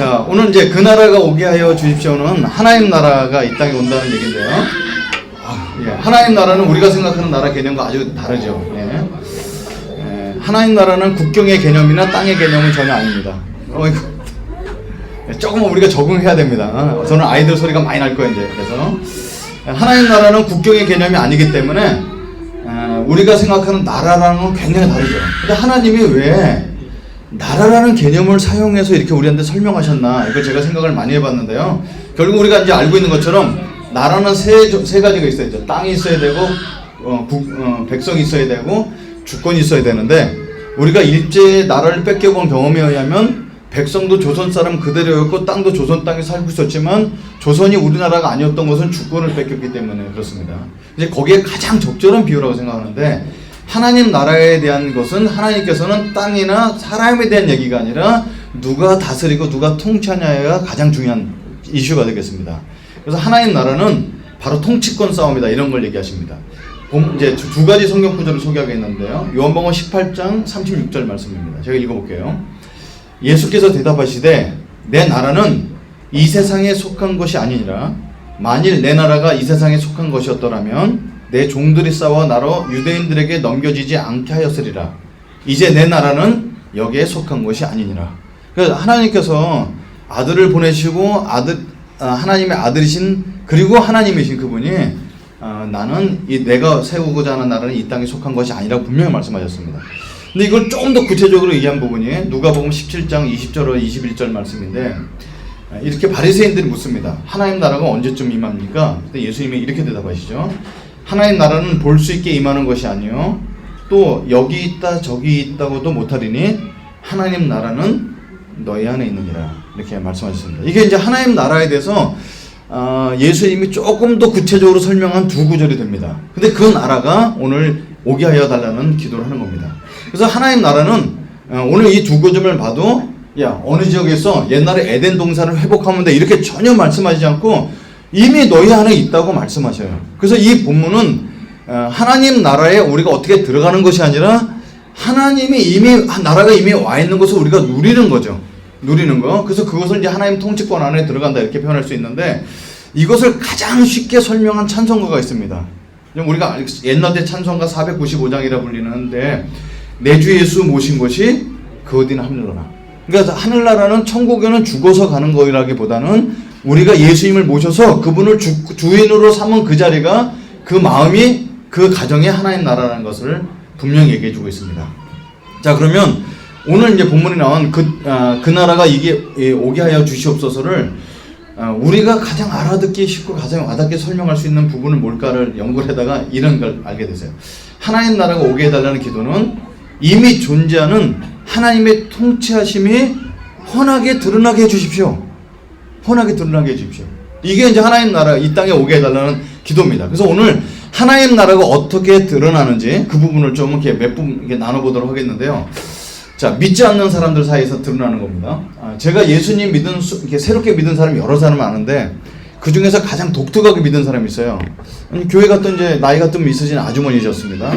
자, 오늘 이제 그 나라가 오게 하여 주십시오는 하나님 나라가 이 땅에 온다는 얘기인데요. 예, 하나님 나라는 우리가 생각하는 나라 개념과 아주 다르죠. 예. 하나님 나라는 국경의 개념이나 땅의 개념은 전혀 아닙니다. 조금 우리가 적응해야 됩니다. 저는 아이들 소리가 많이 날 거예요, 이제. 그래서 하나님 나라는 국경의 개념이 아니기 때문에 우리가 생각하는 나라라는 건 굉장히 다르죠. 근데 하나님이 왜 나라라는 개념을 사용해서 이렇게 우리한테 설명하셨나, 이걸 제가 생각을 많이 해봤는데요. 결국 우리가 이제 알고 있는 것처럼 나라는 세 가지가 있어야죠. 땅이 있어야 되고 백성이 있어야 되고 주권이 있어야 되는데, 우리가 일제의 나라를 뺏겨본 경험에 의하면 백성도 조선 사람 그대로였고 땅도 조선 땅에 살고 있었지만 조선이 우리나라가 아니었던 것은 주권을 뺏겼기 때문에 그렇습니다. 이제 거기에 가장 적절한 비유라고 생각하는데, 하나님 나라에 대한 것은 하나님께서는 땅이나 사람에 대한 얘기가 아니라 누가 다스리고 누가 통치하냐가 가장 중요한 이슈가 되겠습니다. 그래서 하나님 나라는 바로 통치권 싸움이다, 이런 걸 얘기하십니다. 이제 두 가지 성경 구절을 소개하겠는데요. 요한복음 18장 36절 말씀입니다. 제가 읽어볼게요. 예수께서 대답하시되 내 나라는 이 세상에 속한 것이 아니니라. 만일 내 나라가 이 세상에 속한 것이었더라면 내 종들이 싸워 나로 유대인들에게 넘겨지지 않게 하였으리라. 이제 내 나라는 여기에 속한 것이 아니니라. 그래서 하나님께서 아들을 보내시고 하나님의 아들이신 그리고 하나님이신 그분이 나는 내가 세우고자 하는 나라는 이 땅에 속한 것이 아니라고 분명히 말씀하셨습니다. 근데 이걸 좀 더 구체적으로 얘기한 부분이 누가복음 17장 20절과 21절 말씀인데, 이렇게 바리새인들이 묻습니다. 하나님 나라가 언제쯤 임합니까? 그때 예수님이 이렇게 대답하시죠. 하나님 나라는 볼 수 있게 임하는 것이 아니요 또 여기 있다 저기 있다고도 못하리니 하나님 나라는 너희 안에 있느니라, 이렇게 말씀하셨습니다. 이게 이제 하나님 나라에 대해서 예수님이 조금 더 구체적으로 설명한 두 구절이 됩니다. 근데 그 나라가 오늘 오게 하여 달라는 기도를 하는 겁니다. 그래서 하나님 나라는 오늘 이 두 구절을 봐도 어느 지역에서 옛날에 에덴 동산을 회복하면 돼, 이렇게 전혀 말씀하지 않고 이미 너희 안에 있다고 말씀하셔요. 그래서 이 본문은 하나님 나라에 우리가 어떻게 들어가는 것이 아니라 하나님이 나라가 이미 와 있는 것을 우리가 누리는 거죠. 누리는 거. 그래서 그것을 이제 하나님 통치권 안에 들어간다, 이렇게 표현할 수 있는데, 이것을 가장 쉽게 설명한 찬송가가 있습니다. 우리가 옛날에 찬송가 495장이라 불리는데, 내 주 예수 모신 것이 그 어디나 하늘나라. 그러니까 하늘나라는 천국에는 죽어서 가는 거라기보다는 우리가 예수님을 모셔서 그분을 주인으로 삼은 그 자리가, 그 마음이 그 가정의 하나님 나라라는 것을 분명히 얘기해 주고 있습니다. 자, 그러면 오늘 이제 본문에 나온 그 나라가 이게 오게 하여 주시옵소서를 우리가 가장 알아듣기 쉽고 가장 와닿게 설명할 수 있는 부분은 뭘까를 연구를 하다가 이런 걸 알게 됐어요. 하나님 나라가 오게 해달라는 기도는 이미 존재하는 하나님의 통치하심이 훤하게 드러나게 해주십시오. 훤하게 드러나게 해주십시오. 이게 이제 하나님 나라 이 땅에 오게 해달라는 기도입니다. 그래서 오늘 하나님 나라가 어떻게 드러나는지 그 부분을 좀 이렇게 몇 분 나눠보도록 하겠는데요. 자, 믿지 않는 사람들 사이에서 드러나는 겁니다. 제가 예수님 이렇게 새롭게 믿은 사람이 여러 사람 아는데, 그 중에서 가장 독특하게 믿은 사람이 있어요. 교회 갔던 이제 나이가 좀 있으신 아주머니셨습니다.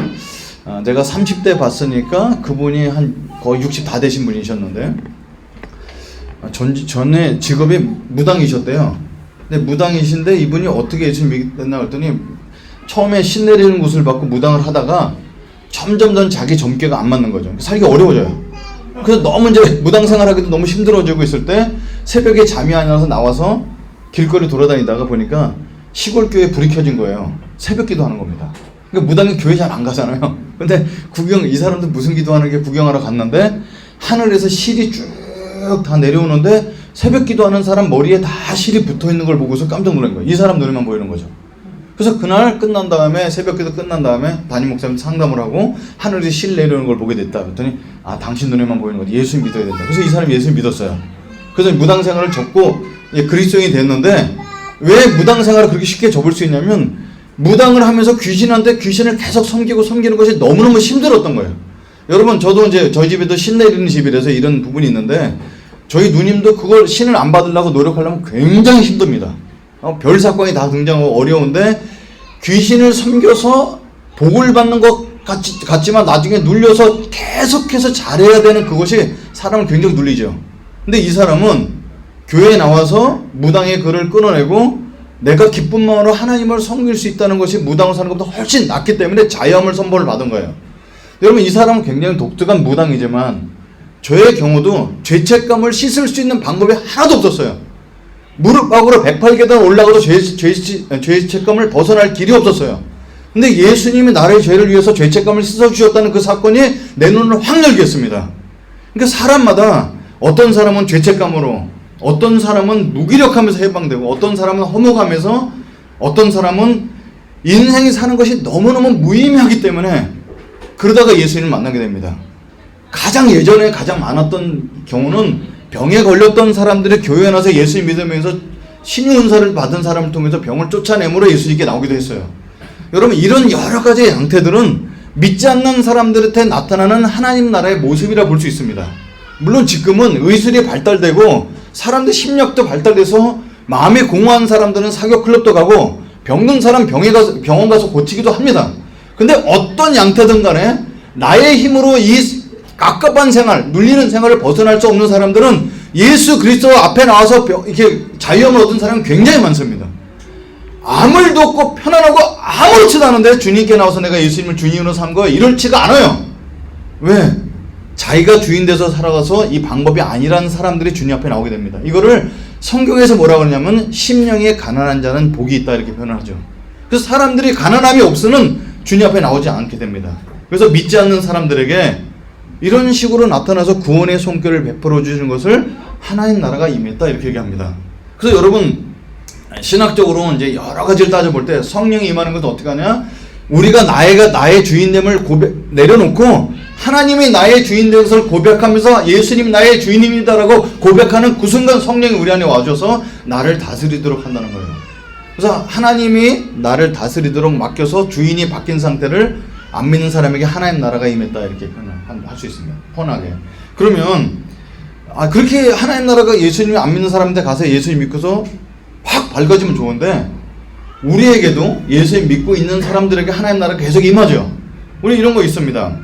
내가 30대 봤으니까 그분이 한 거의 60 다 되신 분이셨는데, 전에 직업이 무당이셨대요. 근데 무당이신데 이분이 어떻게 예수님 믿었나 그랬더니, 처음에 신 내리는 곳을 받고 무당을 하다가 점점 자기 점괘가 안 맞는 거죠. 살기가 어려워져요. 그래서 너무 이제 무당 생활하기도 너무 힘들어지고 있을 때 새벽에 잠이 안 와서 나와서 길거리 돌아다니다가 보니까 시골 교회에 불이 켜진 거예요. 새벽 기도하는 겁니다. 그러니까 무당이 교회 잘 안 가잖아요. 근데 이 사람들 무슨 기도하는 게 구경하러 갔는데 하늘에서 실이 쭉 다 내려오는데 새벽 기도하는 사람 머리에 다 실이 붙어 있는 걸 보고서 깜짝 놀란 거예요. 이 사람 눈에만 보이는 거죠. 그래서 그날 끝난 다음에, 새벽 기도 끝난 다음에 담임 목사님 상담을 하고 하늘에 실 내려오는 걸 보게 됐다 그랬더니, 당신 눈에만 보이는 거지, 예수 믿어야 된다. 그래서 이 사람이 예수 믿었어요. 그래서 무당 생활을 접고 그리스도인이 됐는데, 왜 무당 생활을 그렇게 쉽게 접을 수 있냐면, 무당을 하면서 귀신한테 귀신을 계속 섬기는 것이 너무너무 힘들었던 거예요. 여러분, 저도 이제 저희 집에도 신 내리는 집이라서 이런 부분이 있는데, 저희 누님도 그걸 신을 안 받으려고 노력하려면 굉장히 힘듭니다. 별 사건이 다 등장하고 어려운데, 귀신을 섬겨서 복을 받는 것 같지만 나중에 눌려서 계속해서 잘해야 되는 그것이 사람을 굉장히 눌리죠. 근데 이 사람은 교회에 나와서 무당의 글을 끊어내고 내가 기쁜 마음으로 하나님을 섬길 수 있다는 것이 무당을 사는 것보다 훨씬 낫기 때문에 자유함을 선포를 받은 거예요. 여러분, 이 사람은 굉장히 독특한 무당이지만 저의 경우도 죄책감을 씻을 수 있는 방법이 하나도 없었어요. 무릎 박으로 108계단 올라가도 죄책감을 벗어날 길이 없었어요. 근데 예수님이 나의 죄를 위해서 죄책감을 씻어주셨다는 그 사건이 내 눈을 확 열게 했습니다. 그러니까 사람마다 어떤 사람은 죄책감으로, 어떤 사람은 무기력하면서 해방되고, 어떤 사람은 허무감에서, 어떤 사람은 인생이 사는 것이 너무너무 무의미하기 때문에 그러다가 예수님을 만나게 됩니다. 예전에 가장 많았던 경우는 병에 걸렸던 사람들이 교회에 나서 예수님 믿으면서 신유 은사를 받은 사람을 통해서 병을 쫓아내므로 예수님께 나오기도 했어요. 여러분, 이런 여러 가지의 양태들은 믿지 않는 사람들한테 나타나는 하나님 나라의 모습이라 볼 수 있습니다. 물론 지금은 의술이 발달되고 사람들 심력도 발달돼서 마음이 공허한 사람들은 사교 클럽도 가고 병든 사람 병원 가서 고치기도 합니다. 근데 어떤 양태든 간에 나의 힘으로 이 깝깝한 생활, 눌리는 생활을 벗어날 수 없는 사람들은 예수 그리스도 앞에 나와서 이렇게 자유함을 얻은 사람은 굉장히 많습니다. 아무 일도 없고 편안하고 아무렇지도 않은데 주님께 나와서 내가 예수님을 주님으로 삼은 거야, 이렇지가 않아요. 왜? 자기가 주인 돼서 살아가서 이 방법이 아니라는 사람들이 주님 앞에 나오게 됩니다. 이거를 성경에서 뭐라고 하냐면 심령이 가난한 자는 복이 있다, 이렇게 표현하죠. 그래서 사람들이 가난함이 없으면 주님 앞에 나오지 않게 됩니다. 그래서 믿지 않는 사람들에게 이런 식으로 나타나서 구원의 손길을 베풀어 주시는 것을 하나님 나라가 임했다, 이렇게 얘기합니다. 그래서 여러분, 신학적으로 이제 여러 가지를 따져볼 때 성령이 임하는 것은 어떻게 하냐? 우리가 나의 주인됨을 내려놓고 하나님이 나의 주인된 것을 고백하면서 예수님 나의 주인입니다라고 고백하는 그 순간 성령이 우리 안에 와줘서 나를 다스리도록 한다는 거예요. 그래서 하나님이 나를 다스리도록 맡겨서 주인이 바뀐 상태를 안 믿는 사람에게 하나님 나라가 임했다, 이렇게 할 수 있습니다. 뻔하게. 그러면 그렇게 하나님 나라가 예수님이 안 믿는 사람한테 가서 예수님 믿고서 확 밝아지면 좋은데 우리에게도 예수님 믿고 있는 사람들에게 하나님 나라가 계속 임하죠. 우리 이런 거 있습니다.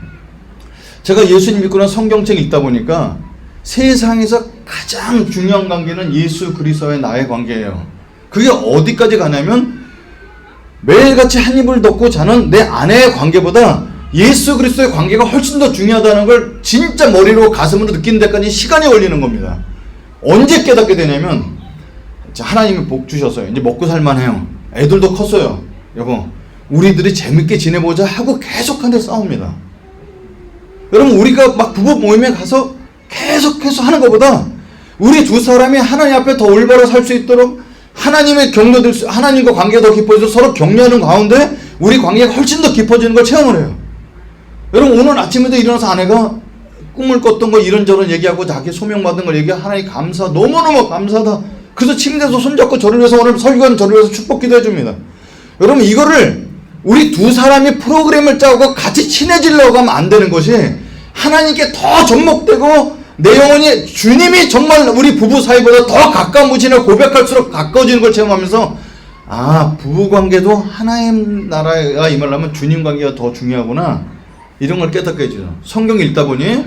제가 예수님 믿고 난 성경책 읽다 보니까 세상에서 가장 중요한 관계는 예수 그리스도와의 나의 관계예요. 그게 어디까지 가냐면 매일같이 한 입을 덮고 자는 내 아내의 관계보다 예수 그리스도의 관계가 훨씬 더 중요하다는 걸 진짜 머리로 가슴으로 느끼는 데까지 시간이 걸리는 겁니다. 언제 깨닫게 되냐면 하나님이 복 주셨어요. 이제 먹고 살만해요. 애들도 컸어요. 여보, 우리들이 재밌게 지내보자 하고 계속한데 싸웁니다. 여러분, 우리가 막 부부 모임에 가서 계속해서 하는 것보다 우리 두 사람이 하나님 앞에 더 올바로 살 수 있도록 하나님의 하나님과 관계가 더 깊어져서 서로 격려하는 가운데 우리 관계가 훨씬 더 깊어지는 걸 체험을 해요. 여러분, 오늘 아침에도 일어나서 아내가 꿈을 꿨던 거 이런저런 얘기하고 자기 소명받은 걸 얘기하고 하나님 너무너무 감사하다. 그래서 침대에서 손잡고 저를 위해서 오늘 설교하는 저를 위해서 축복 기도해 줍니다. 여러분, 이거를 우리 두 사람이 프로그램을 짜고 같이 친해지려고 하면 안 되는 것이 하나님께 더 접목되고 내 영혼이 주님이 정말 우리 부부 사이보다 더 가까워지는 고백할수록 가까워지는 걸 체험하면서 부부관계도 하나님 나라가 임하려면 주님 관계가 더 중요하구나, 이런 걸 깨닫게 해주죠. 성경 읽다 보니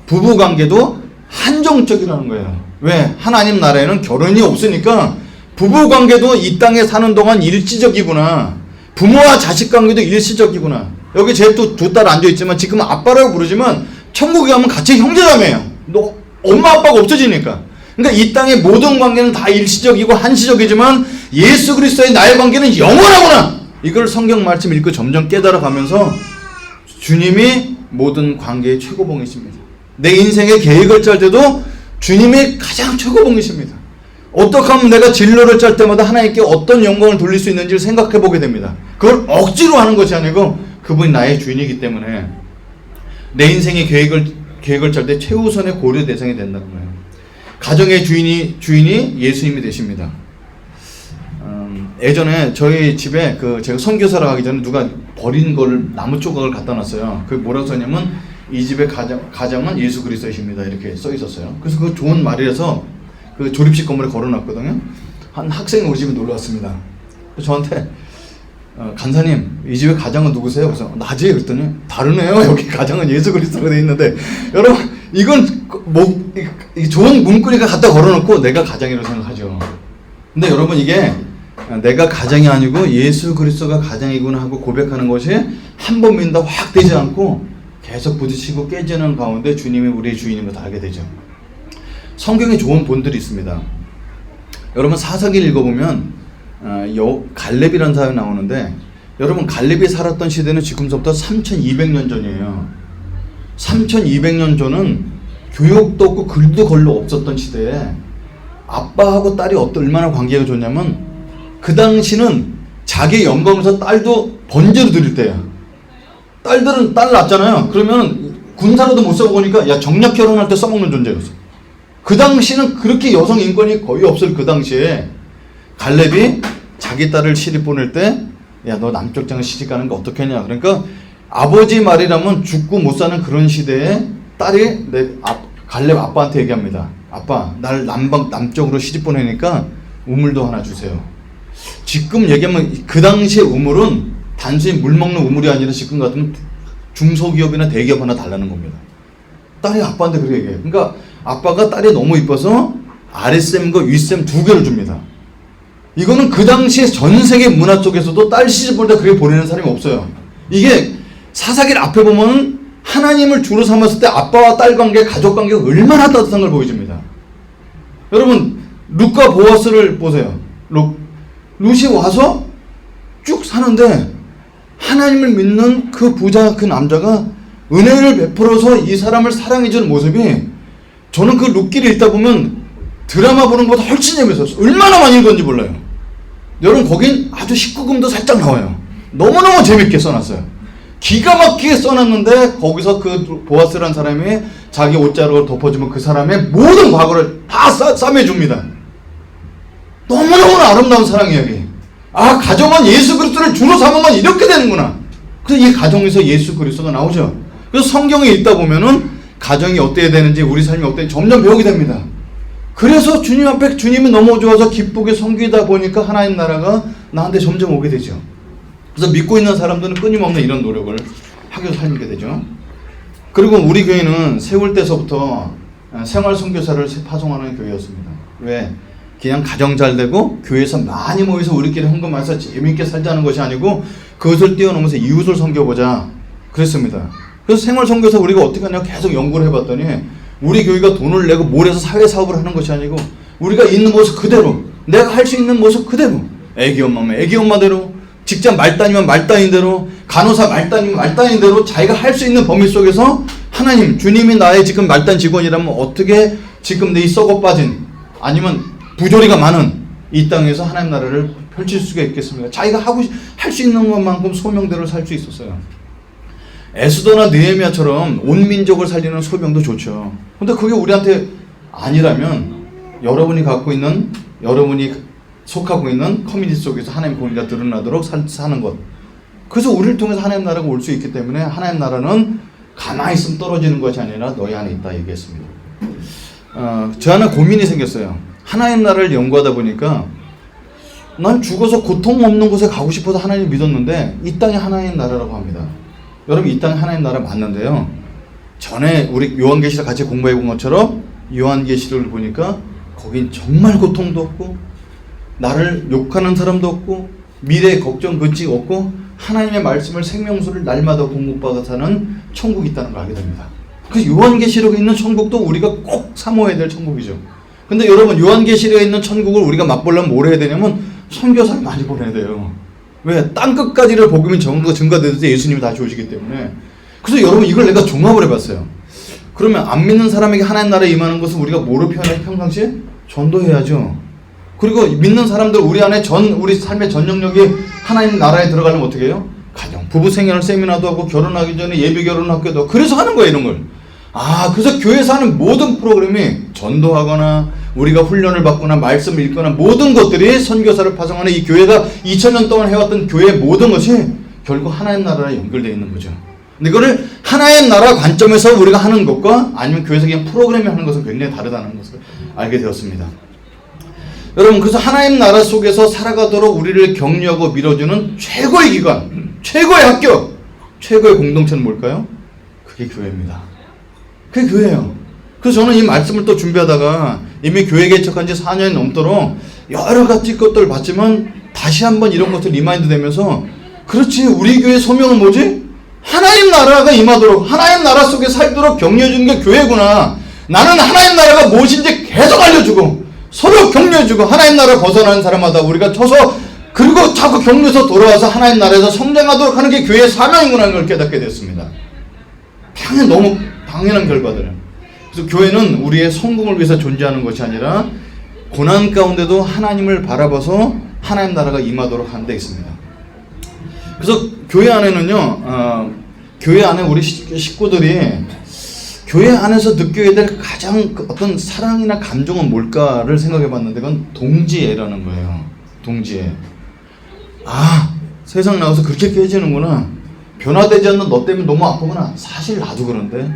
부부관계도 한정적이라는 거예요. 왜? 하나님 나라에는 결혼이 없으니까 부부관계도 이 땅에 사는 동안 일시적이구나, 부모와 자식 관계도 일시적이구나. 여기 제 또 두 딸 앉아있지만 지금은 아빠라고 부르지만 천국에 가면 같이 형제자매예요. 너 엄마 아빠가 없어지니까. 그러니까 이 땅의 모든 관계는 다 일시적이고 한시적이지만 예수 그리스도의 나의 관계는 영원하구나, 이걸 성경 말씀 읽고 점점 깨달아가면서 주님이 모든 관계의 최고봉이십니다. 내 인생의 계획을 짤 때도 주님이 가장 최고봉이십니다. 어떻게 하면 내가 진로를 짤 때마다 하나님께 어떤 영광을 돌릴 수 있는지를 생각해 보게 됩니다. 그걸 억지로 하는 것이 아니고 그분이 나의 주인이기 때문에 내 인생의 계획을 짤 때 최우선의 고려 대상이 된다는 거예요. 가정의 주인이 예수님이 되십니다. 예전에 저희 집에 제가 선교사를 가기 전에 누가 버린 걸 나무 조각을 갖다 놨어요. 그 뭐라고 써냐면 이 집의 가장은 예수 그리스도이십니다, 이렇게 써 있었어요. 그래서 그 좋은 말이라서 그 조립식 건물에 걸어놨거든요. 한 학생이 우리 집에 놀러 왔습니다. 저한테 간사님, 이 집의 가장은 누구세요? 그래서 나지? 그랬더니 다르네요. 여기 가장은 예수 그리스도가 돼 있는데, 여러분 이건 뭐 좋은 문구니까 갖다 걸어놓고 내가 가장이라고 생각하죠. 근데 여러분 이게 내가 가장이 아니고 예수 그리스도가 가장이구나 하고 고백하는 것이 한 번 믿는다 확 되지 않고 계속 부딪히고 깨지는 가운데 주님이 우리의 주인인 걸 다 알게 되죠. 성경에 좋은 본들이 있습니다. 여러분 사사기를 읽어보면 갈렙이라는 사람이 나오는데 여러분 갈렙이 살았던 시대는 지금서부터 3200년 전이에요. 3200년 전은 교육도 없고 글도 걸로 없었던 시대에 아빠하고 딸이 얼마나 관계가 좋냐면 그 당시는 자기 영광에서 딸도 번제로 드릴 때야. 딸들은 딸 낳잖아요. 그러면 군사로도 못 써보니까 야 정략 결혼할 때 써먹는 존재였어. 그 당시는 그렇게 여성 인권이 거의 없을 그 당시에 갈렙이 자기 딸을 시집 보낼 때 야 너 남쪽 장에 시집 가는 거 어떻겠냐. 그러니까 아버지 말이라면 죽고 못 사는 그런 시대에 딸이 갈렙 아빠한테 얘기합니다. 아빠 날 남쪽으로 시집 보내니까 우물도 하나 주세요. 지금 얘기하면 그 당시의 우물은 단순히 물 먹는 우물이 아니라 지금 같으면 중소기업이나 대기업 하나 달라는 겁니다. 딸이 아빠한테 그렇게 얘기해요. 그러니까 아빠가 딸이 너무 이뻐서 아랫셈과 윗셈 두 개를 줍니다. 이거는 그 당시에 전 세계 문화 쪽에서도 딸 시집 볼 때 그렇게 보내는 사람이 없어요. 이게 사사기를 앞에 보면 하나님을 주로 삼았을 때 아빠와 딸 관계, 가족 관계가 얼마나 따뜻한 걸 보여줍니다. 여러분 룻과 보아스를 보세요. 룻이 와서 쭉 사는데 하나님을 믿는 그 부자 그 남자가 은혜를 베풀어서 이 사람을 사랑해주는 모습이 저는 그 룻기를 읽다 보면 드라마 보는 것보다 훨씬 재밌었어요. 얼마나 많이 읽었는지 몰라요. 여러분 거긴 아주 19금도 살짝 나와요. 너무너무 재밌게 써놨어요. 기가 막히게 써놨는데 거기서 그 보아스라는 사람이 자기 옷자락을 덮어주면 그 사람의 모든 과거를 다 싸매줍니다. 너무너무 아름다운 사랑 이야기. 아 가정은 예수 그리스도를 주로 삼으면 이렇게 되는구나. 그래서 이 가정에서 예수 그리스도가 나오죠. 그래서 성경에 읽다 보면은 가정이 어때야 되는지 우리 삶이 어때야 되는지 점점 배우게 됩니다. 그래서 주님 앞에 주님이 너무 좋아서 기쁘게 섬기다 보니까 하나님 나라가 나한테 점점 오게 되죠. 그래서 믿고 있는 사람들은 끊임없는 이런 노력을 하게 살게 되죠. 그리고 우리 교회는 세울 때서부터 생활 선교사를 파송하는 교회였습니다. 왜? 그냥 가정 잘 되고 교회에서 많이 모여서 우리끼리 헌금해서 재미있게 살자는 것이 아니고 그것을 뛰어넘어서 이웃을 섬겨보자 그랬습니다. 그래서 생활 선교사 우리가 어떻게 하냐 계속 연구를 해봤더니 우리 교회가 돈을 내고 몰아서 사회 사업을 하는 것이 아니고 우리가 있는 모습 그대로 내가 할 수 있는 모습 그대로 애기 엄마면 애기 엄마대로 직장 말단이면 말단인대로 간호사 말단이면 말단인대로 자기가 할 수 있는 범위 속에서 하나님 주님이 나의 지금 말단 직원이라면 어떻게 지금 내 이 썩어 빠진 아니면 부조리가 많은 이 땅에서 하나님 나라를 펼칠 수가 있겠습니까? 자기가 할 수 있는 것만큼 소명대로 살 수 있었어요. 에스더나 느헤미야처럼 온 민족을 살리는 소명도 좋죠. 근데 그게 우리한테 아니라면 여러분이 갖고 있는 여러분이 속하고 있는 커뮤니티 속에서 하나님 공의가 드러나도록 사는 것. 그래서 우리를 통해서 하나님 나라가 올 수 있기 때문에 하나님 나라는 가만히 있으면 떨어지는 것이 아니라 너희 안에 있다 얘기했습니다. 저 하나 고민이 생겼어요. 하나님 나라를 연구하다 보니까 난 죽어서 고통 없는 곳에 가고 싶어서 하나님을 믿었는데 이 땅이 하나님 나라라고 합니다. 여러분 이 땅이 하나님 나라 맞는데요. 전에 우리 요한계시를 같이 공부해 본 것처럼 요한계시를 보니까 거긴 정말 고통도 없고 나를 욕하는 사람도 없고 미래 걱정 근심 없고 하나님의 말씀을 생명수를 날마다 공급받아 사는 천국이 있다는 걸 알게 됩니다. 그래서 요한계시록에 있는 천국도 우리가 꼭 사모해야 될 천국이죠. 근데 여러분 요한계시록에 있는 천국을 우리가 맛보려면 뭘 해야 되냐면 선교사를 많이 보내야 돼요. 왜? 땅끝까지를 복음이 증가되듯이 예수님이 다시 오시기 때문에. 그래서 여러분 이걸 내가 종합을 해봤어요. 그러면 안 믿는 사람에게 하나님 나라에 임하는 것은 우리가 뭐로 표현해? 평상시에 전도해야죠. 그리고 믿는 사람들 우리 안에 우리 삶의 전 영역이 하나님 나라에 들어가려면 어떻게 해요? 가정, 부부 생활 세미나도 하고 결혼하기 전에 예비 결혼 학교도 하고 그래서 하는 거예요 이런 걸. 그래서 교회에서 하는 모든 프로그램이 전도하거나 우리가 훈련을 받거나 말씀을 읽거나 모든 것들이 선교사를 파송하는 이 교회가 2000년 동안 해왔던 교회의 모든 것이 결국 하나님 나라에 연결되어 있는 거죠. 근데 이거를 하나님 나라 관점에서 우리가 하는 것과 아니면 교회에서 그냥 프로그램이 하는 것은 굉장히 다르다는 것을 알게 되었습니다. 여러분 그래서 하나님 나라 속에서 살아가도록 우리를 격려하고 밀어주는 최고의 기관, 최고의 학교, 최고의 공동체는 뭘까요? 그게 교회입니다. 그게 교회예요. 그래서 저는 이 말씀을 또 준비하다가 이미 교회 개척한 지 4년이 넘도록 여러 가지 것들을 봤지만 다시 한번 이런 것들 리마인드 되면서 그렇지, 우리 교회 소명은 뭐지? 하나님 나라가 임하도록, 하나님 나라 속에 살도록 격려해 주는 게 교회구나. 나는 하나님 나라가 무엇인지 계속 알려주고 서로 격려해주고 하나님 나라 벗어나는 사람마다 우리가 쳐서 그리고 자꾸 격려해서 돌아와서 하나님 나라에서 성장하도록 하는 게 교회의 사명이구나 하는 걸 깨닫게 됐습니다. 너무 당연한 결과들. 그래서 교회는 우리의 성공을 위해서 존재하는 것이 아니라 고난 가운데도 하나님을 바라봐서 하나님 나라가 임하도록 하는 데 있습니다. 그래서 교회 안에는요, 교회 안에 우리 식구들이 교회 안에서 느껴야 될 가장 어떤 사랑이나 감정은 뭘까를 생각해 봤는데 그건 동지애라는 거예요. 동지애. 아, 세상 나와서 그렇게 깨지는구나. 변화되지 않는 너 때문에 너무 아프구나. 사실 나도 그런데.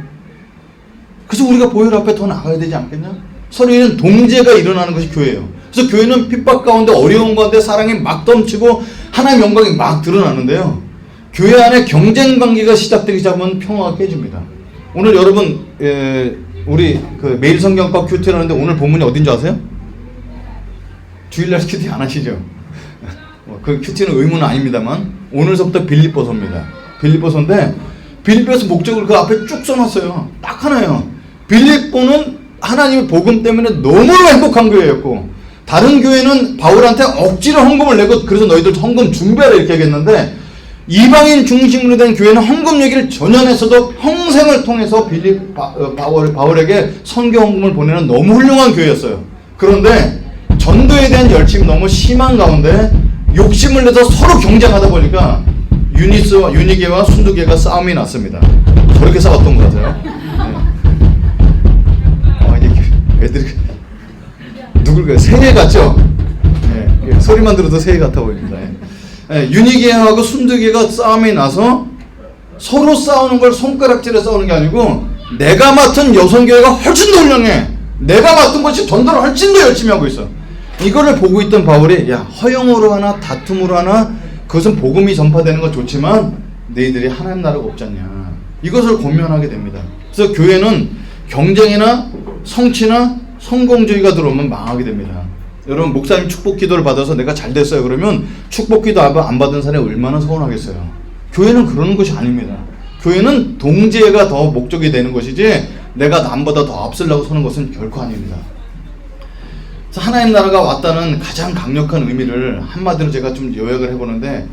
그래서 우리가 보혈 앞에 더 나가야 되지 않겠냐? 서로 이런 동지애가 일어나는 것이 교회예요. 그래서 교회는 핍박 가운데 어려운 가운데 사랑이 막 넘치고 하나님의 영광이 막 드러나는데요. 교회 안에 경쟁 관계가 시작되기 시작하면 평화가 깨집니다. 오늘 여러분 우리 그 매일 성경과 큐티를 하는데 오늘 본문이 어딘지 아세요? 주일날 큐티 안 하시죠? 그 큐티는 의무는 아닙니다만 오늘서부터 빌립보서입니다. 빌립보서인데 빌립보에서 목적을 그 앞에 쭉 써놨어요. 딱 하나예요. 빌립보는 하나님의 복음 때문에 너무 행복한 교회였고 다른 교회는 바울한테 억지로 헌금을 내고 그래서 너희들 헌금 준비하라 이렇게 얘기했는데 이방인 중심으로 된 교회는 헌금 얘기를 전혀 안 했어도 평생을 통해서 바울에게 선교 헌금을 보내는 너무 훌륭한 교회였어요. 그런데 전도에 대한 열심이 너무 심한 가운데 욕심을 내서 서로 경쟁하다 보니까 유니계와 순두계가 싸움이 났습니다. 그렇게 싸웠던 것 같아요. 네. 이제 애들이 누굴까요? 새해 같죠? 네. 소리만 들어도 새해 같아 보입니다. 유니계하고 순두계가 싸움이 나서 서로 싸우는 걸 손가락질에 싸우는 게 아니고 내가 맡은 여성교회가 훨씬 더 훌륭해. 내가 맡은 것이 전도를 훨씬 더 열심히 하고 있어. 이거를 보고 있던 바울이 야, 허용으로 하나 다툼으로 하나 그것은 복음이 전파되는 건 좋지만 너희들이 하나님 나라가 없지 않냐. 이것을 고민하게 됩니다. 그래서 교회는 경쟁이나 성취나 성공주의가 들어오면 망하게 됩니다. 여러분 목사님 축복 기도를 받아서 내가 잘 됐어요 그러면 축복 기도 안 받은 사람이 얼마나 서운하겠어요. 교회는 그러는 것이 아닙니다. 교회는 동지애가 더 목적이 되는 것이지 내가 남보다 더 앞서려고 서는 것은 결코 아닙니다. 그래서 하나님 나라가 왔다는 가장 강력한 의미를 한마디로 제가 좀 요약을 해보는데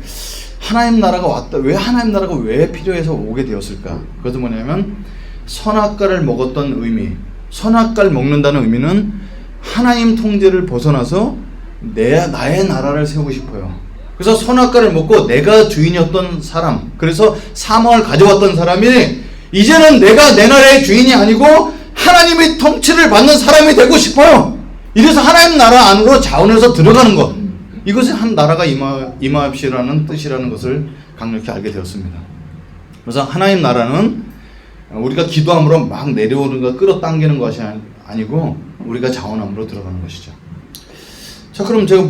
하나님 나라가 왔다. 왜 하나님 나라가 왜 필요해서 오게 되었을까? 그것은 뭐냐면 선악과를 먹었던 의미. 선악과를 먹는다는 의미는 하나님 통제를 벗어나서 나의 나라를 세우고 싶어요. 그래서 선악과를 먹고 내가 주인이었던 사람, 그래서 사망을 가져왔던 사람이 이제는 내가 내 나라의 주인이 아니고 하나님의 통치를 받는 사람이 되고 싶어요. 이래서 하나님 나라 안으로 자원해서 들어가는 것, 이것이 한 나라가 임합시라는 뜻이라는 것을 강력히 알게 되었습니다. 그래서 하나님 나라는 우리가 기도함으로 막 내려오는 것, 끌어당기는 것이 아니고 우리가 자원함으로 들어가는 것이죠. 자, 그럼 제가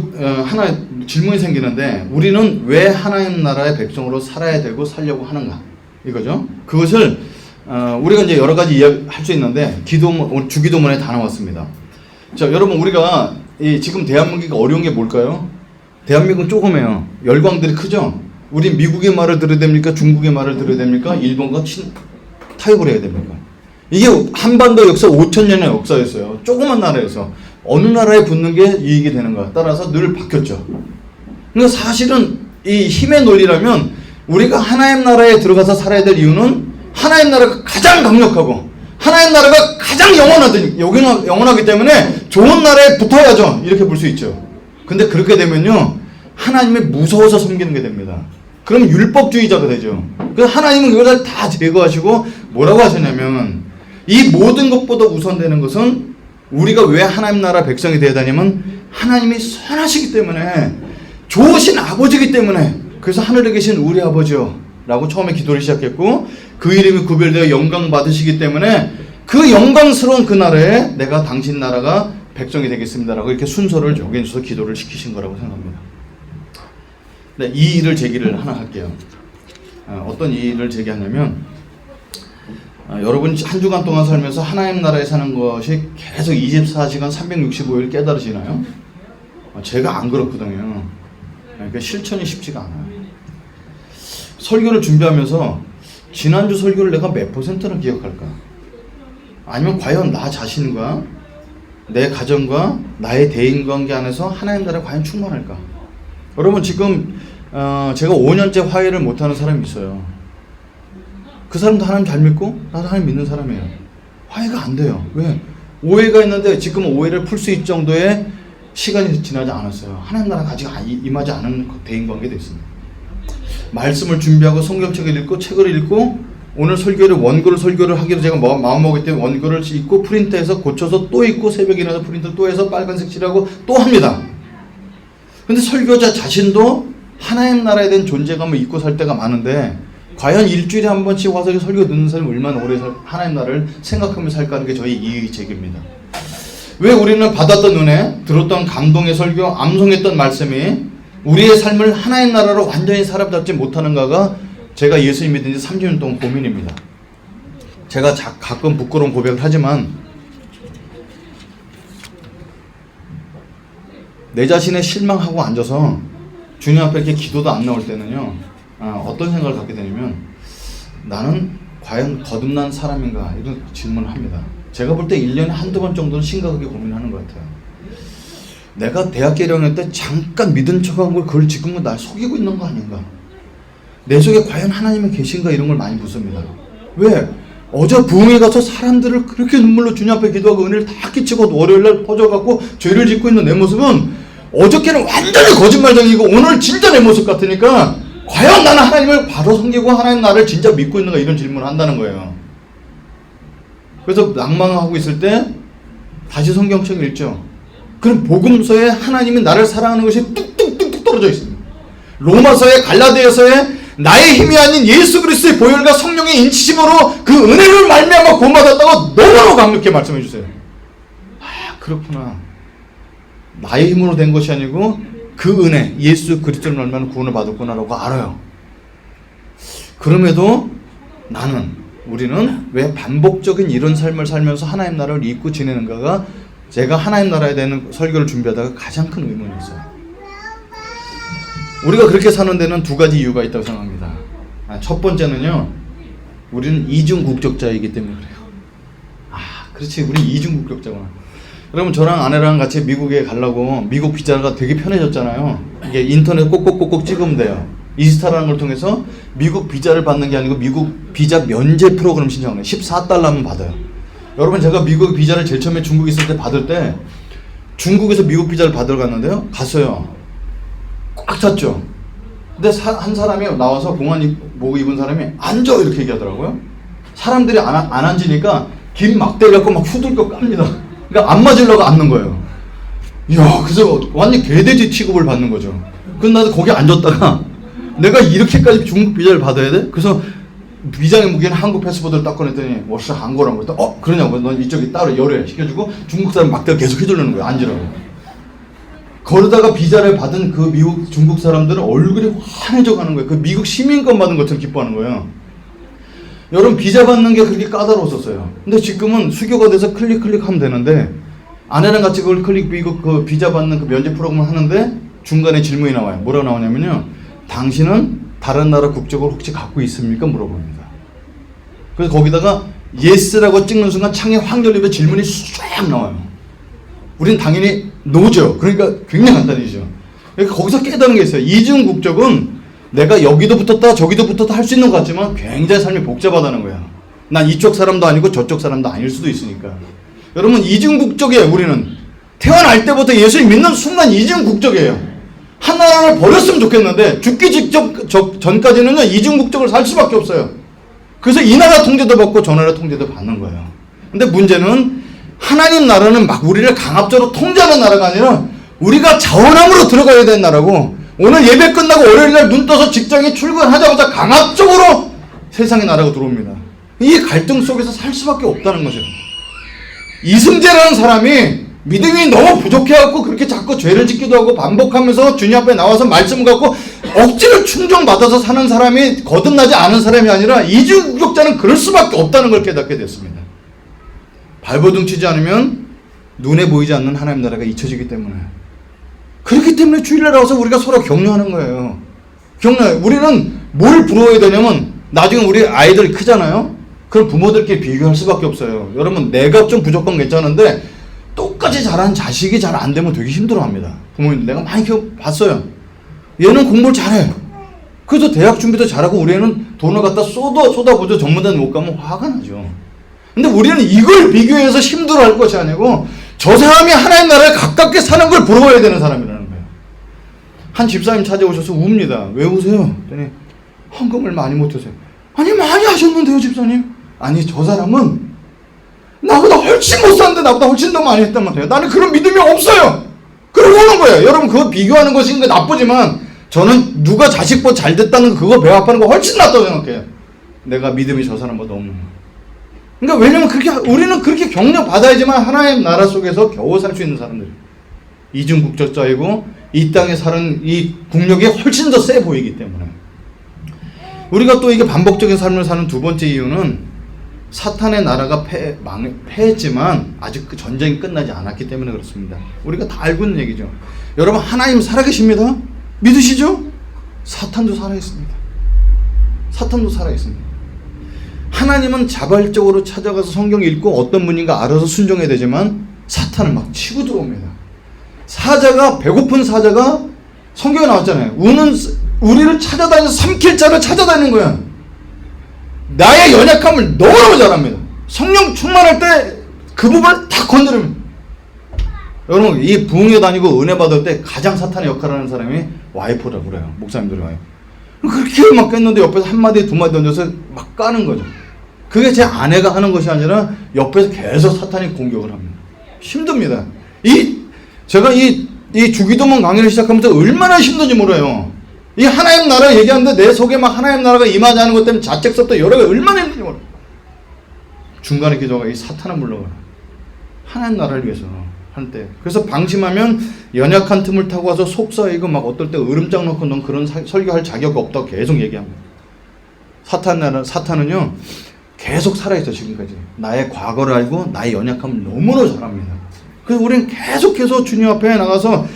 하나 질문이 생기는데 우리는 왜 하나님 나라의 백성으로 살아야 되고 살려고 하는가? 이거죠. 그것을 우리가 이제 여러 가지 이야기할 수 있는데 주기도문에 다 나왔습니다. 자, 여러분 우리가 지금 대한민국이 어려운 게 뭘까요? 대한민국은 조그매요. 열광들이 크죠. 우리 미국의 말을 들어야 됩니까? 중국의 말을 들어야 됩니까? 일본과 타협을 해야 됩니까? 이게 한반도 역사 5,000년의 역사였어요. 조그만 나라에서 어느 나라에 붙는 게 이익이 되는가 따라서 늘 바뀌었죠. 그러니까 사실은 이 힘의 논리라면 우리가 하나님 나라에 들어가서 살아야 될 이유는 하나님 나라가 가장 강력하고 하나님 나라가 가장 영원하기 때문에 좋은 나라에 붙어야죠. 이렇게 볼 수 있죠. 근데 그렇게 되면요 하나님이 무서워서 섬기는 게 됩니다. 그럼 율법주의자가 되죠. 그래서 하나님은 이걸 다 제거하시고 뭐라고 하셨냐면 이 모든 것보다 우선되는 것은 우리가 왜 하나님 나라 백성이 되어야 되냐면 하나님이 선하시기 때문에 좋으신 아버지이기 때문에 그래서 하늘에 계신 우리 아버지요 라고 처음에 기도를 시작했고 그 이름이 구별되어 영광 받으시기 때문에 그 영광스러운 그 나라에 내가 당신 나라가 백성이 되겠습니다 라고 이렇게 순서를 정해주셔서 기도를 시키신 거라고 생각합니다. 네, 이 일을 제기를 하나 할게요. 어떤 이 일을 제기하냐면 여러분 한 주간 동안 살면서 하나님 나라에 사는 것이 계속 24시간 365일 깨달으시나요? 제가 안 그렇거든요. 그러니까 실천이 쉽지가 않아요. 설교를 준비하면서 지난주 설교를 내가 몇 %는 기억할까? 아니면 과연 나 자신과 내 가정과 나의 대인관계 안에서 하나님 나라에 과연 충만할까? 여러분 지금 제가 5년째 화해를 못하는 사람이 있어요. 그 사람도 하나님 잘 믿고 나도 하나님 믿는 사람이에요. 화해가 안 돼요. 왜? 오해가 있는데 지금 오해를 풀 수 있을 정도의 시간이 지나지 않았어요. 하나님 나라가 아직 임하지 않은 대인관계도 있습니다. 말씀을 준비하고 성경책을 읽고 책을 읽고 오늘 원고를 설교를 하기로 제가 마음먹을 때 원고를 읽고 프린트해서 고쳐서 또 읽고 새벽에 일어나서 프린트 또 해서 빨간색 칠하고 또 합니다. 근데 설교자 자신도 하나님 나라에 대한 존재감을 잊고 살 때가 많은데 과연 일주일에 한 번씩 와서 설교 듣는 사람이 얼마나 오래 하나님 나라를 생각하며 살까 하는 게 저희 이의제기입니다. 왜 우리는 받았던 은혜, 들었던 감동의 설교, 암송했던 말씀이 우리의 삶을 하나님 나라로 완전히 사로잡지 못하는가가 제가 예수님 믿은 지 30년 동안 고민입니다. 제가 가끔 부끄러운 고백을 하지만 내 자신에 실망하고 앉아서 주님 앞에 이렇게 기도도 안 나올 때는요, 어떤 생각을 갖게 되냐면 나는 과연 거듭난 사람인가 이런 질문을 합니다. 제가 볼 때 1년에 한두 번 정도는 심각하게 고민하는 것 같아요. 내가 대학교 1학년 때 잠깐 믿은 척한 걸 그걸 지금은 날 속이고 있는 거 아닌가? 내 속에 과연 하나님이 계신가 이런 걸 많이 묻습니다. 왜? 어제 부흥회 가서 사람들을 그렇게 눈물로 주님 앞에 기도하고 은혜를 다 끼치고 월요일날 퍼져갖고 죄를 짓고 있는 내 모습은 어저께는 완전히 거짓말쟁이고 오늘 진짜 내 모습 같으니까 과연 나는 하나님을 바로 섬기고 하나님 나를 진짜 믿고 있는가 이런 질문을 한다는 거예요. 그래서 낭망하고 있을 때 다시 성경책을 읽죠. 그럼 복음서에 하나님이 나를 사랑하는 것이 뚝뚝뚝뚝 떨어져 있습니다. 로마서에 갈라디아서에 나의 힘이 아닌 예수 그리스도의 보혈과 성령의 인치심으로 그 은혜를 말미암아 구원받았다고 너무너무 강력히 말씀해 주세요. 그렇구나. 나의 힘으로 된 것이 아니고 그 은혜, 예수 그리스도를 말미암아 구원을 받았구나라고 알아요. 그럼에도 우리는 왜 반복적인 이런 삶을 살면서 하나님 나라를 잊고 지내는가가 제가 하나님 나라에 대한 설교를 준비하다가 가장 큰 의문이었어요. 우리가 그렇게 사는 데는 두 가지 이유가 있다고 생각합니다. 첫 번째는요, 우리는 이중 국적자이기 때문에 그래요. 그렇지, 우리 이중 국적자구나. 여러분 저랑 아내랑 같이 미국에 가려고 미국 비자가 되게 편해졌잖아요. 이게 인터넷 꼭꼭꼭꼭 찍으면 돼요. 이스타라는 걸 통해서 미국 비자를 받는 게 아니고 미국 비자 면제 프로그램 신청을 해요. $14면 받아요. 여러분 제가 미국 비자를 제일 처음에 중국에 있을 때 받을 때 중국에서 미국 비자를 받으러 갔는데요. 갔어요. 꽉 찼죠. 근데 한 사람이 나와서 공안복 입은 사람이 앉아 이렇게 얘기하더라고요. 사람들이 안 앉으니까 긴 막대 갖고 막 후들겨 깝니다. 그러니까 안 맞으려고 앉는 거예요. 이야, 그래서 완전 개돼지 취급을 받는 거죠. 그래서 나도 거기 앉았다가 내가 이렇게까지 중국 비자를 받아야 돼? 그래서 비장의 무게는 한국 패스포드를 딱 꺼냈더니 워시 한거라고 그랬더니 그러냐고. 넌 이쪽에 따로 열애 시켜주고 중국 사람 막대가 계속 휘두르는 거예요. 앉으라고. 그러다가 비자를 받은 그 미국 중국 사람들은 얼굴이 환해져 가는 거예요. 그 미국 시민권 받은 것처럼 기뻐하는 거예요. 여러분 비자 받는 게 그렇게 까다로웠었어요. 근데 지금은 수교가 돼서 클릭하면 되는데 아내랑 같이 그걸 미국 그 비자 받는 그 면제 프로그램을 하는데 중간에 질문이 나와요. 뭐라고 나오냐면요. 당신은 다른 나라 국적을 혹시 갖고 있습니까? 물어봅니다. 그래서 거기다가 yes라고 찍는 순간 창에 확 열리면 질문이 쫙 나와요. 우린 당연히 no죠. 그러니까 굉장히 간단해지죠. 그러니까 거기서 깨닫는 게 있어요. 이중 국적은 내가 여기도 붙었다 저기도 붙었다 할 수 있는 것 같지만 굉장히 삶이 복잡하다는 거야. 난 이쪽 사람도 아니고 저쪽 사람도 아닐 수도 있으니까. 여러분 이중 국적이에요. 우리는 태어날 때부터 예수를 믿는 순간 이중 국적이에요. 한 나라를 버렸으면 좋겠는데 죽기 직접 전까지는 이중 국적을 살 수밖에 없어요. 그래서 이 나라 통제도 받고 저 나라 통제도 받는 거예요. 근데 문제는 하나님 나라는 막 우리를 강압적으로 통제하는 나라가 아니라 우리가 자원함으로 들어가야 되는 나라고, 오늘 예배 끝나고 월요일날 눈 떠서 직장에 출근하자마자 강압적으로 세상의 나라가 들어옵니다. 이 갈등 속에서 살 수밖에 없다는 거죠. 이승재라는 사람이 믿음이 너무 부족해갖고 그렇게 자꾸 죄를 짓기도 하고 반복하면서 주님 앞에 나와서 말씀을 갖고 억지로 충정받아서 사는 사람이 거듭나지 않은 사람이 아니라 이중국적자는 그럴 수밖에 없다는 걸 깨닫게 됐습니다. 발버둥 치지 않으면 눈에 보이지 않는 하나님 나라가 잊혀지기 때문에. 그렇기 때문에 주일날 와서 우리가 서로 격려하는 거예요. 격려해요. 우리는 뭘 부러워야 되냐면 나중에 우리 아이들 크잖아요. 그럼 부모들끼리 비교할 수밖에 없어요. 여러분, 내가 좀 부족한 게 괜찮은데 똑같이 자란 자식이 잘 안 되면 되게 힘들어합니다. 부모님들 내가 많이 봤어요. 얘는 공부를 잘해. 그래서 대학 준비도 잘하고 우리 애는 돈을 갖다 쏟아부어도 전문대는 못 가면 화가 나죠. 근데 우리는 이걸 비교해서 힘들어할 것이 아니고 저 사람이 하나님 나라에 가깝게 사는 걸 부러워야 되는 사람이라는 거예요. 한 집사님 찾아오셔서 웁니다. 왜 우세요? 그랬더니 헌금을 많이 못하세요. 아니 많이 하셨는데요 집사님. 아니 저 사람은 나보다 훨씬 못 사는데 나보다 훨씬 더 많이 했단 말이에요. 나는 그런 믿음이 없어요. 그러고 오는 거예요. 여러분 그거 비교하는 것이 나쁘지만 저는 누가 자식보다 잘 됐다는 그거 배합하는 거 훨씬 낫다고 생각해요. 내가 믿음이 저 사람보다 없는 거. 그러니까 왜냐면 우리는 그렇게 격려 받아야지만 하나님 나라 속에서 겨우 살 수 있는 사람들. 이중국적자이고 이 땅에 사는 이 국력이 훨씬 더 세 보이기 때문에. 우리가 또 이게 반복적인 삶을 사는 두 번째 이유는 사탄의 나라가 패했지만 아직 그 전쟁이 끝나지 않았기 때문에 그렇습니다. 우리가 다 알고 있는 얘기죠. 여러분 하나님 살아계십니다. 믿으시죠? 사탄도 살아있습니다. 사탄도 살아있습니다. 하나님은 자발적으로 찾아가서 성경 읽고 어떤 분인가 알아서 순종해야 되지만 사탄은 막 치고 들어옵니다. 사자가, 배고픈 사자가 성경에 나왔잖아요. 우리를 찾아다니면서 삼킬 자를 찾아다니는 거야. 나의 연약함을 너무너무 잘합니다. 성령 충만할 때 그 부분을 다 건드립니다. 여러분 이 부흥회 다니고 은혜 받을 때 가장 사탄의 역할을 하는 사람이 와이프라고 그래요. 목사님들이 와요. 그렇게 막 깼는데 옆에서 한마디 두마디 던져서 막 까는 거죠. 그게 제 아내가 하는 것이 아니라 옆에서 계속 사탄이 공격을 합니다. 힘듭니다. 제가 이 주기도문 강의를 시작하면서 얼마나 힘든지 몰라요. 이 하나님 나라 얘기하는데 내 속에 막 하나님 나라가 임하지 않은 것 때문에 자책스럽다 여러 가지 얼마나 힘든지 몰라요. 중간에 기도가 이 사탄을 물러가요. 하나님 나라를 위해서 할 때. 그래서 방심하면 연약한 틈을 타고 와서 속삭이고 막 어떨 때 으름장 놓고 넌 그런 설교할 자격이 없다고 계속 얘기합니다. 사탄은요 계속 살아있어 지금까지. 나의 과거를 알고 나의 연약함을 너무나 잘합니다. 그래서 우리는 계속해서 주님 앞에 나가서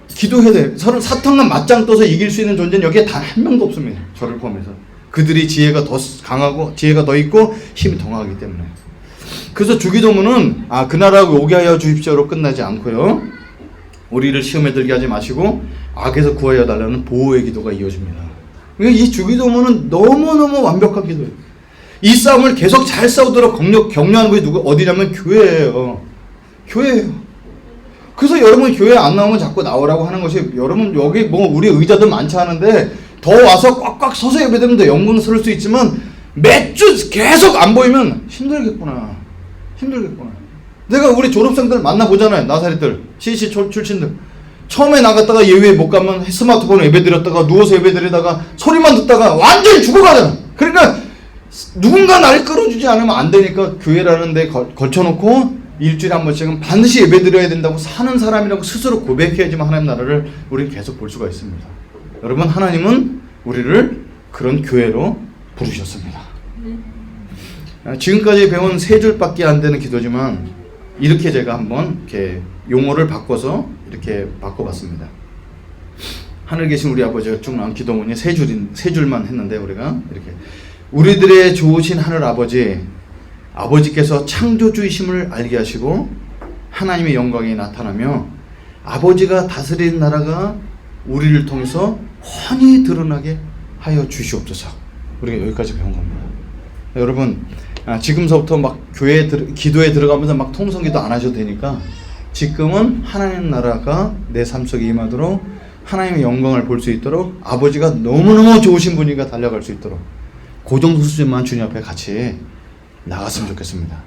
기도해야 돼요. 사탄과 맞짱 떠서 이길 수 있는 존재는 여기에 단 한 명도 없습니다. 저를 포함해서. 그들이 지혜가 더 강하고 지혜가 더 있고 힘이 더 강하기 때문에. 그래서 주기도문은 그 나라가 오게 하여 주십시오로 끝나지 않고요. 우리를 시험에 들게 하지 마시고 악에서 구하여 달라는 보호의 기도가 이어집니다. 그러니까 이 주기도문은 너무너무 완벽한 기도예요. 이 싸움을 계속 잘 싸우도록 격려하는 것이 어디냐면 교회예요. 교회예요. 그래서 여러분 교회 안 나오면 자꾸 나오라고 하는 것이 여러분 여기 뭐 우리 의자들 많지 않은데 더 와서 꽉꽉 서서 예배드리면 더 영광스러울 수 있지만 몇 주 계속 안 보이면 힘들겠구나. 내가 우리 졸업생들 만나보잖아요. 나사렛들, CC 출신들. 처음에 나갔다가 예외 못 가면 스마트폰 예배 드렸다가 누워서 예배 드리다가 소리만 듣다가 완전히 죽어가잖아. 그러니까 누군가 나를 끌어주지 않으면 안 되니까 교회라는 데 걸쳐놓고 일주일에 한 번씩은 반드시 예배 드려야 된다고 사는 사람이라고 스스로 고백해야지만 하나님 나라를 우리는 계속 볼 수가 있습니다. 여러분 하나님은 우리를 그런 교회로 부르셨습니다. 지금까지 배운 세 줄밖에 안 되는 기도지만 이렇게 제가 한번 이렇게 용어를 바꿔서 이렇게 바꿔봤습니다. 하늘 계신 우리 아버지가 쭉 나온 기도문이 세 줄만 했는데 우리가 이렇게 우리들의 좋으신 하늘 아버지께서 창조주이심을 알게 하시고 하나님의 영광이 나타나며 아버지가 다스리는 나라가 우리를 통해서 훤히 드러나게 하여 주시옵소서. 우리가 여기까지 배운 겁니다. 여러분 지금서부터 막 기도에 들어가면서 막 통성기도 안 하셔도 되니까 지금은 하나님 나라가 내 삶 속에 임하도록 하나님의 영광을 볼 수 있도록 아버지가 너무너무 좋으신 분이니까 달려갈 수 있도록 그 정도 수준만 주님 앞에 같이 나갔으면 좋겠습니다.